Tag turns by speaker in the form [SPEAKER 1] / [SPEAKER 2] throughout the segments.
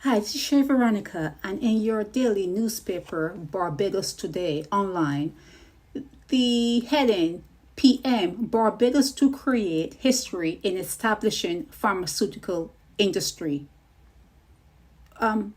[SPEAKER 1] Hi, this is Shay Veronica, and in your daily newspaper, Barbados Today online, the heading PM Barbados to create history in establishing pharmaceutical industry. I,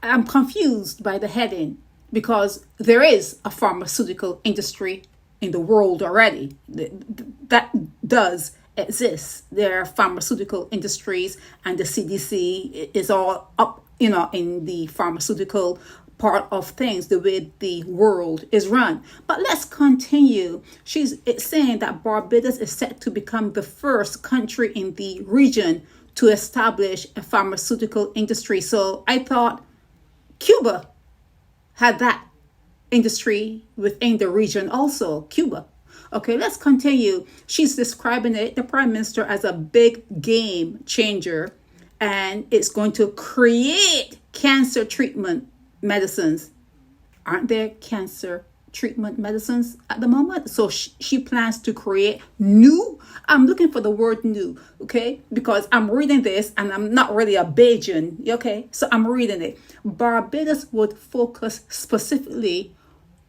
[SPEAKER 1] I'm confused by the heading because there is a pharmaceutical industry in the world already. That does exist. There are pharmaceutical industries, and the CDC is all up, in the pharmaceutical part of things, the way the world is run. But let's continue. It's saying that Barbados is set to become the first country in the region to establish a pharmaceutical industry. So I thought Cuba had that industry within the region also, Cuba. Okay, let's continue. She's describing it, the prime minister, as a big game changer, and it's going to create cancer treatment medicines. Aren't there cancer treatment medicines at the moment? So she plans to create new. I'm looking for the word new, okay? Because I'm reading this and I'm not really a Bajan, okay? So I'm reading it. Barbados would focus specifically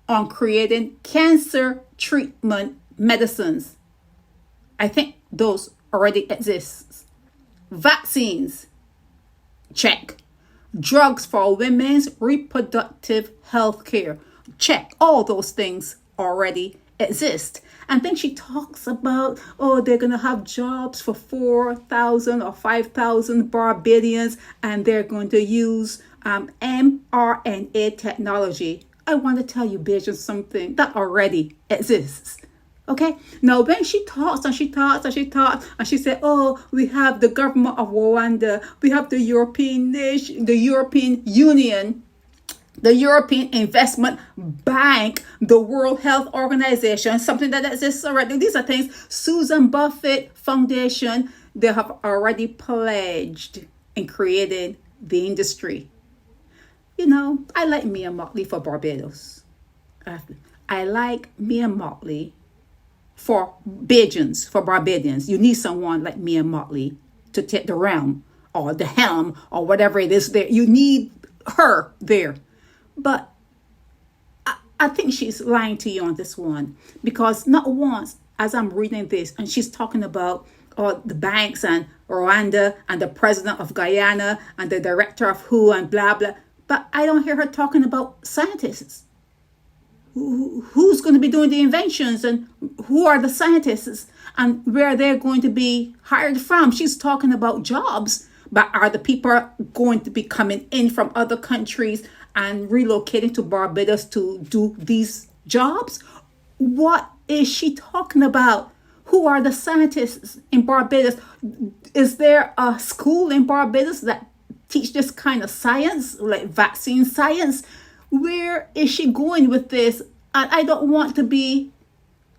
[SPEAKER 1] on creating cancer treatment medicines. I think those already exist. Vaccines, check. Drugs for women's reproductive health care, check. All those things already exist. And then she talks about, they're going to have jobs for 4,000 or 5,000 Barbadians, and they're going to use mRNA technology. I want to tell you, Bajans, something that already exists. Okay, now when she talks and she said, we have the government of Rwanda, we have the European nation, the European Union, the European Investment Bank, the World Health Organization, something that exists already. These are things. Susan Buffett Foundation, they have already pledged in creating the industry. I like Mia Mottley for Barbados. I like Mia Mottley for Barbadians. You need someone like Mia Mottley to take the realm or the helm or whatever it is there. You need her there. But I think she's lying to you on this one, because not once, as I'm reading this, and she's talking about the banks and Rwanda and the president of Guyana and the director of who and blah, blah. But I don't hear her talking about scientists. Who's going to be doing the inventions, and who are the scientists, and where they're going to be hired from? She's talking about jobs, but are the people going to be coming in from other countries and relocating to Barbados to do these jobs? What is she talking about? Who are the scientists in Barbados? Is there a school in Barbados that teach this kind of science, like vaccine science? Where is she going with this? And I don't want to be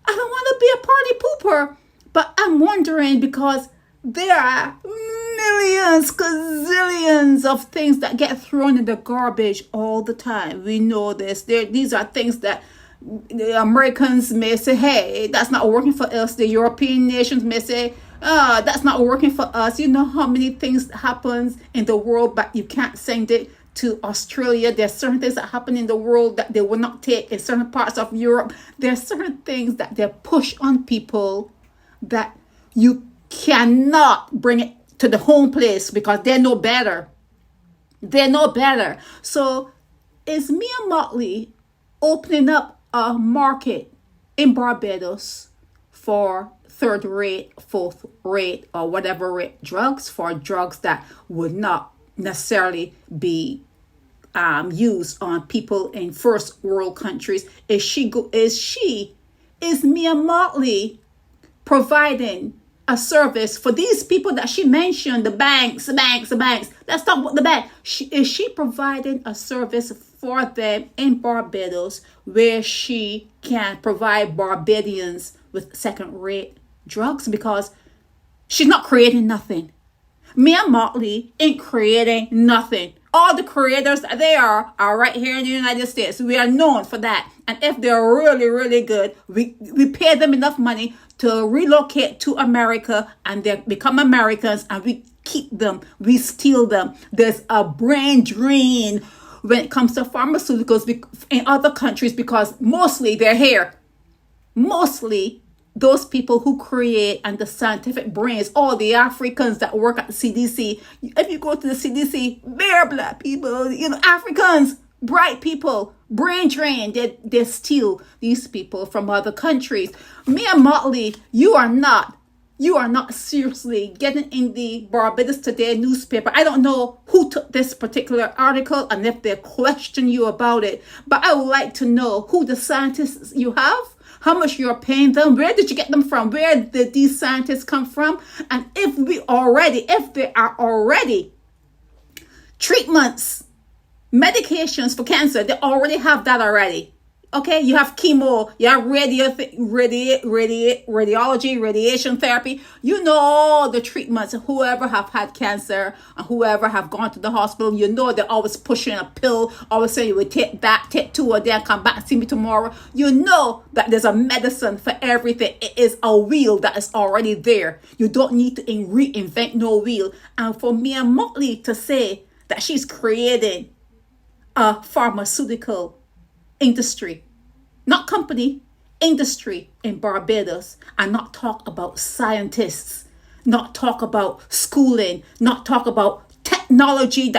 [SPEAKER 1] a party pooper, but I'm wondering, because there are millions, gazillions of things that get thrown in the garbage all the time. We know this. These are things that the Americans may say, hey, that's not working for us. The European nations may say, that's not working for us. You know how many things happens in the world, but you can't send it to Australia. There's certain things that happen in the world that they will not take in certain parts of Europe. There's certain things that they push on people that you cannot bring it to the home place because they know better. They know better. So is Mia Mottley opening up a market in Barbados for third rate, fourth rate, or whatever rate drugs, for drugs that would not necessarily be used on people in first world countries? Is Mia Mottley providing a service for these people that she mentioned, the banks? Let's talk about the bank. Is she providing a service for them in Barbados where she can provide Barbadians with second-rate drugs? Because she's not creating nothing. Mia Mottley ain't creating nothing. all the creators that they are right here in the United States. We are known for that. And if they're really, really good, we pay them enough money to relocate to America, and they become Americans, and we keep them, we steal them. There's a brain drain when it comes to pharmaceuticals in other countries, because mostly they're here. Mostly those people who create and the scientific brains, all the Africans that work at the CDC. If you go to the CDC, they're black people, Africans, bright people, brain drain. They steal these people from other countries. Me and Mottley, you are not seriously getting in the Barbados Today newspaper. I don't know who took this particular article and if they question you about it, but I would like to know who the scientists you have, how much you're paying them, where did you get them from, where did these scientists come from, and if there are already treatments, medications for cancer, they already have that already. Okay, you have chemo, you have radiology, radiation therapy. You know all the treatments. Whoever have had cancer and whoever have gone to the hospital, they're always pushing a pill, always saying you would take that, take 2 a day and come back and see me tomorrow. You know that there's a medicine for everything. It is a wheel that is already there. You don't need to reinvent no wheel. And for me and Mottley to say that she's creating a pharmaceutical industry, not company, industry in Barbados, and not talk about scientists, not talk about schooling, not talk about technology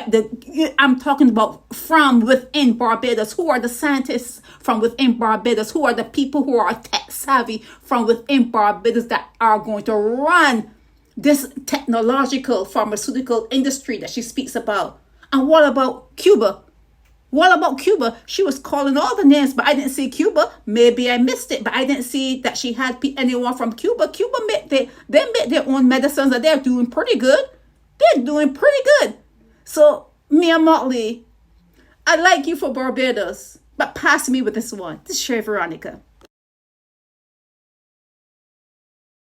[SPEAKER 1] I'm talking about from within Barbados. Who are the scientists from within Barbados? Who are the people who are tech savvy from within Barbados that are going to run this technological pharmaceutical industry that she speaks about? And what about Cuba? What about Cuba? She was calling all the names, but I didn't see Cuba. Maybe I missed it, but I didn't see that she had anyone from Cuba. Cuba they make their own medicines, and they're doing pretty good. They're doing pretty good. So, me and Mottley, I like you for Barbados, but pass me with this one. This is Sherry Veronica.